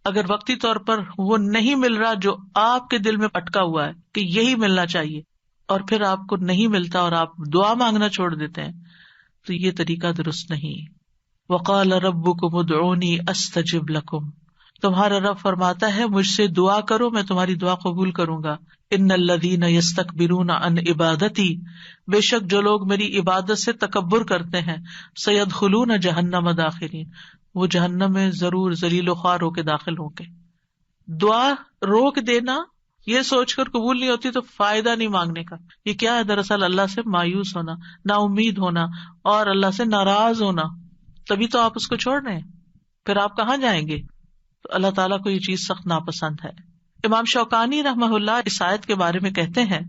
اگر وقتی طور پر وہ نہیں مل رہا جو آپ کے دل میں اٹکا ہوا ہے کہ یہی ملنا چاہیے، اور پھر آپ کو نہیں ملتا اور آپ دعا مانگنا چھوڑ دیتے ہیں، تو یہ طریقہ درست نہیں۔ وقال ربکم ادعونی استجب لکم، تمہارا رب فرماتا ہے مجھ سے دعا کرو میں تمہاری دعا قبول کروں گا۔ ان الذین یستکبرون عن عبادتی، بے شک جو لوگ میری عبادت سے تکبر کرتے ہیں، سیدخلون جہنم داخرین، وہ جہنم میں ضرور ذلیل و خوار ہو کے داخل ہوں گے۔ دعا روک دینا یہ سوچ کر قبول نہیں ہوتی تو فائدہ نہیں مانگنے کا، یہ کیا ہے؟ دراصل اللہ سے مایوس ہونا، نا امید ہونا اور اللہ سے ناراض ہونا، تبھی تو آپ اس کو چھوڑ رہے ہیں، پھر آپ کہاں جائیں گے؟ تو اللہ تعالیٰ کو یہ چیز سخت ناپسند ہے۔ امام شوکانی رحمہ اللہ اس آیت کے بارے میں کہتے ہیں،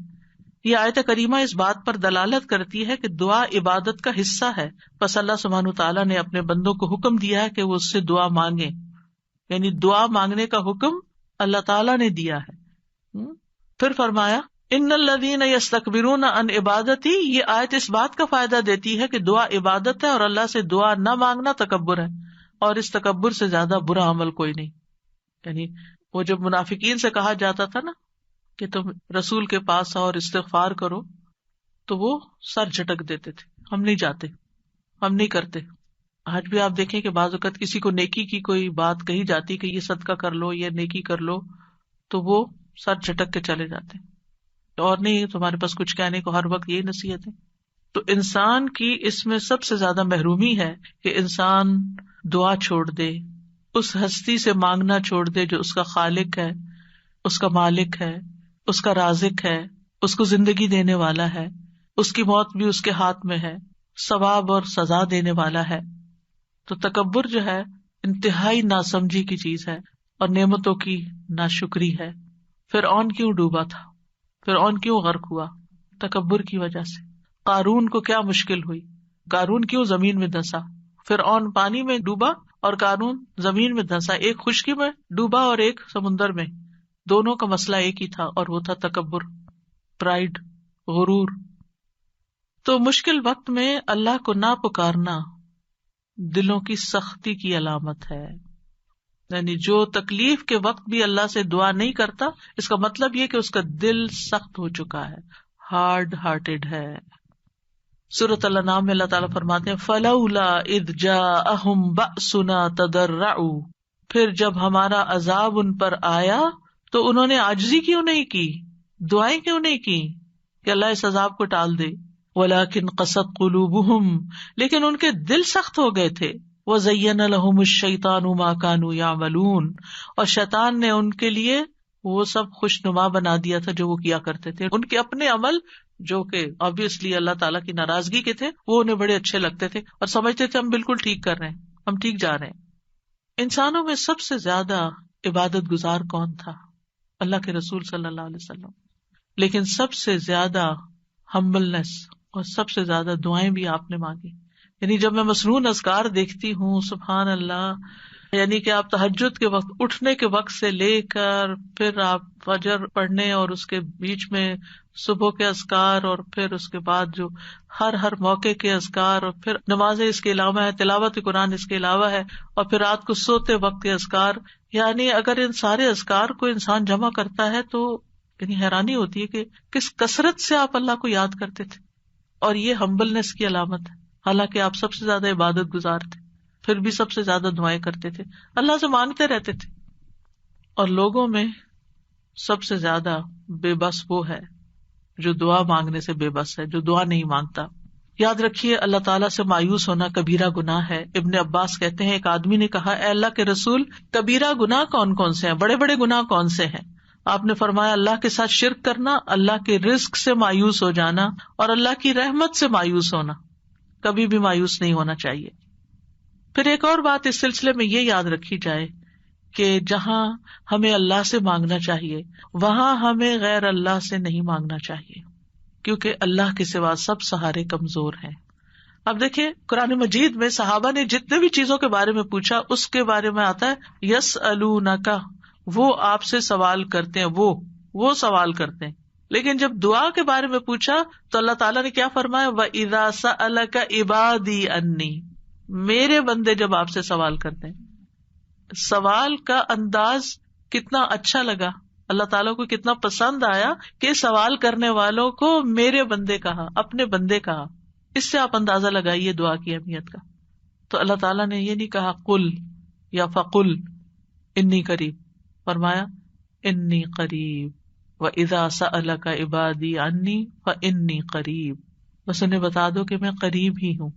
یہ آیت کریمہ اس بات پر دلالت کرتی ہے کہ دعا عبادت کا حصہ ہے، پس اللہ سبحانہ تعالیٰ نے اپنے بندوں کو حکم دیا ہے کہ وہ اس سے دعا مانگیں، یعنی دعا مانگنے کا حکم اللہ تعالیٰ نے دیا ہے۔ پھر فرمایا ان الذین یستکبرون عن عبادتی، یہ آیت اس بات کا فائدہ دیتی ہے کہ دعا عبادت ہے اور اللہ سے دعا نہ مانگنا تکبر ہے، اور اس تکبر سے زیادہ برا عمل کوئی نہیں۔ یعنی وہ جب منافقین سے کہا جاتا تھا نا کہ تم رسول کے پاس آؤ اور استغفار کرو، تو وہ سر جھٹک دیتے تھے، ہم نہیں جاتے، ہم نہیں کرتے۔ آج بھی آپ دیکھیں کہ بعض اوقات کسی کو نیکی کی کوئی بات کہی جاتی کہ یہ صدقہ کر لو، یہ نیکی کر لو، تو وہ سر جھٹک کے چلے جاتے، اور نہیں تمہارے پاس کچھ کہنے کو، ہر وقت یہی نصیحت ہے۔ تو انسان کی اس میں سب سے زیادہ محرومی ہے کہ انسان دعا چھوڑ دے، اس ہستی سے مانگنا چھوڑ دے جو اس کا خالق ہے، اس کا مالک ہے، اس کا رازق ہے، اس کو زندگی دینے والا ہے، اس کی موت بھی اس کے ہاتھ میں ہے، ثواب اور سزا دینے والا ہے۔ تو تکبر جو ہے انتہائی ناسمجھی کی چیز ہے اور نعمتوں کی ناشکری ہے۔ فرعون کیوں ڈوبا تھا؟ فرعون کیوں غرق ہوا؟ تکبر کی وجہ سے۔ قارون کو کیا مشکل ہوئی؟ قارون کیوں زمین میں دھنسا؟ فرعون پانی میں ڈوبا اور قارون زمین میں دھنسا، ایک خشکی میں ڈوبا اور ایک سمندر میں، دونوں کا مسئلہ ایک ہی تھا، اور وہ تھا تکبر، پرائیڈ، غرور۔ تو مشکل وقت میں اللہ کو نہ پکارنا دلوں کی سختی کی علامت ہے، یعنی جو تکلیف کے وقت بھی اللہ سے دعا نہیں کرتا، اس کا مطلب یہ کہ اس کا دل سخت ہو چکا ہے، ہارڈ ہارٹیڈ ہے۔ سورۃ الانعام میں اللہ تعالیٰ فرماتے ہیں فَلَوْلَا إِذْ جَاءَهُمْ بَأْسُنَا تَضَرَّعُوا، پھر جب ہمارا عذاب ان پر آیا تو انہوں نے عاجزی کیوں نہیں کی، دعائیں کیوں نہیں کی کہ اللہ اس عذاب کو ٹال دے۔ وَلَكِنْ قَسَتْ قُلُوبُهُمْ، لیکن ان کے دل سخت ہو گئے تھے۔ وَزَيَّنَ لَهُمُ الشَّيْطَانُ مَا كَانُوا يَعْمَلُونَ، اور شیطان نے ان کے لیے وہ سب خوشنما بنا دیا تھا جو وہ کیا کرتے تھے، ان کے اپنے عمل جو کہ obviously اللہ تعالیٰ کی ناراضگی کے تھے، وہ انہیں بڑے اچھے لگتے تھے اور سمجھتے تھے ہم بالکل ٹھیک کر رہے ہیں، ہم ٹھیک جا رہے ہیں۔ انسانوں میں سب سے زیادہ عبادت گزار کون تھا؟ اللہ کے رسول صلی اللہ علیہ وسلم۔ لیکن سب سے زیادہ ہمبلنس اور سب سے زیادہ دعائیں بھی آپ نے مانگی۔ یعنی جب میں مسنون اذکار دیکھتی ہوں، سبحان اللہ، یعنی کہ آپ تہجد کے وقت اٹھنے کے وقت سے لے کر پھر آپ فجر پڑھنے اور اس کے بیچ میں صبح کے اذکار اور پھر اس کے بعد جو ہر موقع کے اذکار اور پھر نمازیں اس کے علاوہ ہے، تلاوت قرآن اس کے علاوہ ہے، اور پھر رات کو سوتے وقت کے اذکار، یعنی اگر ان سارے اذکار کو انسان جمع کرتا ہے تو یعنی حیرانی ہوتی ہے کہ کس کثرت سے آپ اللہ کو یاد کرتے تھے، اور یہ ہمبلنس کی علامت ہے۔ حالانکہ آپ سب سے زیادہ عبادت گزار تھے، پھر بھی سب سے زیادہ دعائیں کرتے تھے، اللہ سے مانگتے رہتے تھے۔ اور لوگوں میں سب سے زیادہ بے بس وہ ہے جو دعا مانگنے سے بے بس ہے، جو دعا نہیں مانگتا۔ یاد رکھیے اللہ تعالیٰ سے مایوس ہونا کبیرہ گناہ ہے۔ ابن عباس کہتے ہیں ایک آدمی نے کہا اے اللہ کے رسول، کبیرہ گناہ کون کون سے ہیں، بڑے بڑے گناہ کون سے ہیں؟ آپ نے فرمایا اللہ کے ساتھ شرک کرنا، اللہ کے رزق سے مایوس ہو جانا اور اللہ کی رحمت سے مایوس ہونا۔ کبھی بھی مایوس نہیں ہونا چاہیے۔ پھر ایک اور بات اس سلسلے میں یہ یاد رکھی جائے کہ جہاں ہمیں اللہ سے مانگنا چاہیے وہاں ہمیں غیر اللہ سے نہیں مانگنا چاہیے، کیونکہ اللہ کے سوا سب سہارے کمزور ہیں۔ اب دیکھیں قرآن مجید میں صحابہ نے جتنے بھی چیزوں کے بارے میں پوچھا اس کے بارے میں آتا ہے یسألونک، وہ آپ سے سوال کرتے ہیں، وہ سوال کرتے ہیں۔ لیکن جب دعا کے بارے میں پوچھا تو اللہ تعالیٰ نے کیا فرمایا وَإِذَا سَأَلَكَ عِبَادِي أَنِّي، میرے بندے جب آپ سے سوال کرتے ہیں، سوال کا انداز کتنا اچھا لگا، اللہ تعالیٰ کو کتنا پسند آیا کہ سوال کرنے والوں کو میرے بندے کہا، اپنے بندے کہا. اس سے آپ اندازہ لگائیے دعا کی اہمیت کا. تو اللہ تعالیٰ نے یہ نہیں کہا قل یا فقل انی قریب، فرمایا انی قریب وَإِذَا سَأَلَكَ عِبَادِي عَنِّي فَإِنِّي قریب. بس انہیں بتا دو کہ میں قریب ہی ہوں.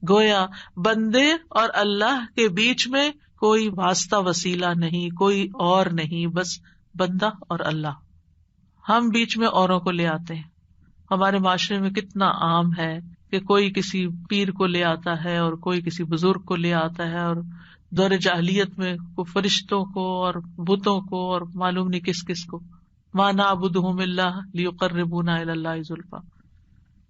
گویا بندے اور اللہ کے بیچ میں کوئی واسطہ وسیلہ نہیں، کوئی اور نہیں، بس بندہ اور اللہ. ہم بیچ میں اوروں کو لے آتے ہیں. ہمارے معاشرے میں کتنا عام ہے کہ کوئی کسی پیر کو لے آتا ہے اور کوئی کسی بزرگ کو لے آتا ہے، اور دور جاہلیت میں فرشتوں کو اور بتوں کو اور معلوم نہیں کس کس کو. ما نعبدہم الا لیقربونا الی اللہ زلفیٰ.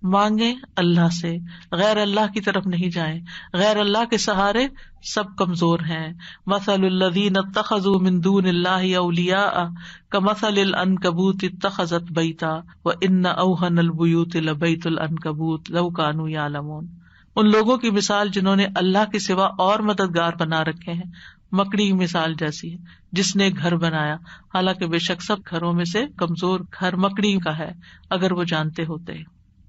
مانگیں اللہ سے، غیر اللہ کی طرف نہیں جائیں. غیر اللہ کے سہارے سب کمزور ہیں. مثل الذین اتخذوا من دون اللہ اولیاء کمثل العنکبوت اتخذت بیتا وان اوہن البیوت لبیت العنکبوت لو کانوا یعلمون. ان لوگوں کی مثال جنہوں نے اللہ کے سوا اور مددگار بنا رکھے ہیں، مکڑی کی مثال جیسی ہے جس نے گھر بنایا، حالانکہ بے شک سب گھروں میں سے کمزور گھر مکڑی کا ہے اگر وہ جانتے ہوتے.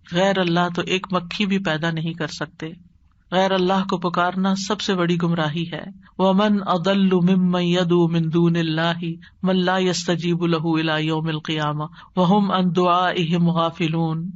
غیر اللہ تو ایک مکھی بھی پیدا نہیں کر سکتے. غیر اللہ کو پکارنا سب سے بڑی گمراہی ہے. وَمَنْ أَضَلُّ مِمَّنْ يَدْعُو مِن دُونِ اللَّهِ مَن لَّا يَسْتَجِيبُ لَهُ إِلَىٰ يَوْمِ الْقِيَامَةِ وَهُمْ عَن دُعَائِهِمْ غَافِلُونَ.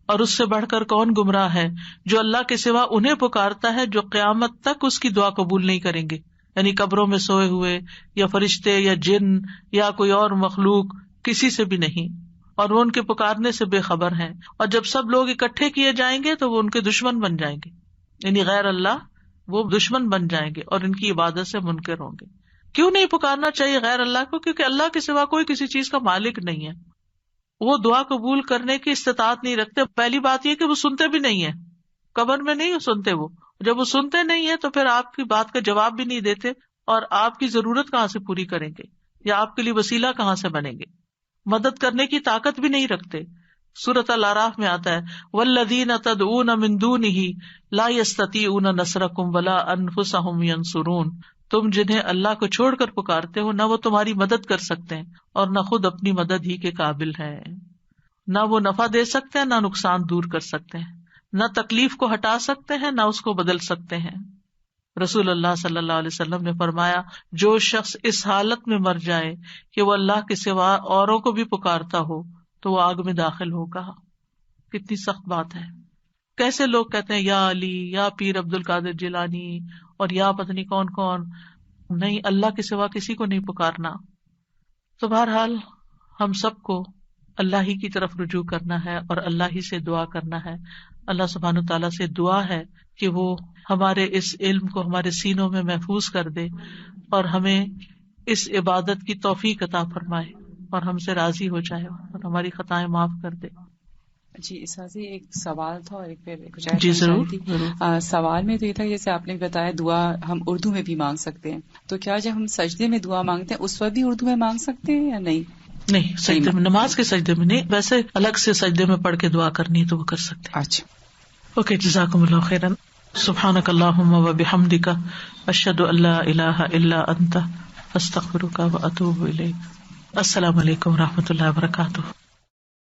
اور اس سے بڑھ کر کون گمراہ ہے جو اللہ کے سوا انہیں پکارتا ہے جو قیامت تک اس کی دعا قبول نہیں کریں گے. یعنی قبروں میں سوئے ہوئے یا فرشتے یا جن یا کوئی اور مخلوق، کسی سے بھی نہیں، اور وہ ان کے پکارنے سے بے خبر ہیں. اور جب سب لوگ اکٹھے کیے جائیں گے تو وہ ان کے دشمن بن جائیں گے، یعنی غیر اللہ وہ دشمن بن جائیں گے اور ان کی عبادت سے منکر ہوں گے. کیوں نہیں پکارنا چاہیے غیر اللہ کو؟ کیونکہ اللہ کے سوا کوئی کسی چیز کا مالک نہیں ہے. وہ دعا قبول کرنے کی استطاعت نہیں رکھتے. پہلی بات یہ کہ وہ سنتے بھی نہیں ہے، قبر میں نہیں سنتے. وہ جب وہ سنتے نہیں ہے تو پھر آپ کی بات کا جواب بھی نہیں دیتے، اور آپ کی ضرورت کہاں سے پوری کریں گے، یا آپ کے لیے وسیلہ کہاں سے بنیں گے، مدد کرنے کی طاقت بھی نہیں رکھتے. سورۃ الاعراف میں آتا ہے والذین تدعون من دونہ لا یستطیعون نصرکم ولا انفسہم ینصرون. تم جنہیں اللہ کو چھوڑ کر پکارتے ہو، نہ وہ تمہاری مدد کر سکتے ہیں اور نہ خود اپنی مدد ہی کے قابل ہیں. نہ وہ نفع دے سکتے ہیں، نہ نقصان دور کر سکتے ہیں، نہ تکلیف کو ہٹا سکتے ہیں، نہ اس کو بدل سکتے ہیں. رسول اللہ صلی اللہ علیہ وسلم نے فرمایا جو شخص اس حالت میں مر جائے کہ وہ اللہ کے سوا اوروں کو بھی پکارتا ہو تو وہ آگ میں داخل ہوگا. کتنی سخت بات ہے. کیسے لوگ کہتے ہیں یا علی، یا پیر عبد القادر جیلانی، اور یا پتہ نہیں کون کون. نہیں، اللہ کے سوا کسی کو نہیں پکارنا. تو بہرحال ہم سب کو اللہ ہی کی طرف رجوع کرنا ہے اور اللہ ہی سے دعا کرنا ہے. اللہ سبحانہ تعالیٰ سے دعا ہے کہ وہ ہمارے اس علم کو ہمارے سینوں میں محفوظ کر دے اور ہمیں اس عبادت کی توفیق عطا فرمائے اور ہم سے راضی ہو جائے اور ہماری خطائیں معاف کر دے. جی اساتذہ ایک سوال تھا اور ایک پھر کچھ جی ضرور. سوال میں تو یہ تھا جیسے آپ نے بتایا دعا ہم اردو میں بھی مانگ سکتے ہیں، تو کیا جب ہم سجدے میں دعا مانگتے ہیں اس وقت بھی اردو میں مانگ سکتے ہیں یا نہیں؟ نہیں، سجدے میں، نماز کے سجدے میں نہیں، ویسے الگ سے سجدے میں پڑھ کے دعا کرنی ہے تو وہ کر سکتے ہیں. اچھا اوکے، جزاکم اللہ خیرا. سبحانک اللہم وبحمدک اشہد ان لا الہ الا انت استغفرک واتوب الیک. السلام علیکم و رحمۃ اللہ وبرکاتہ.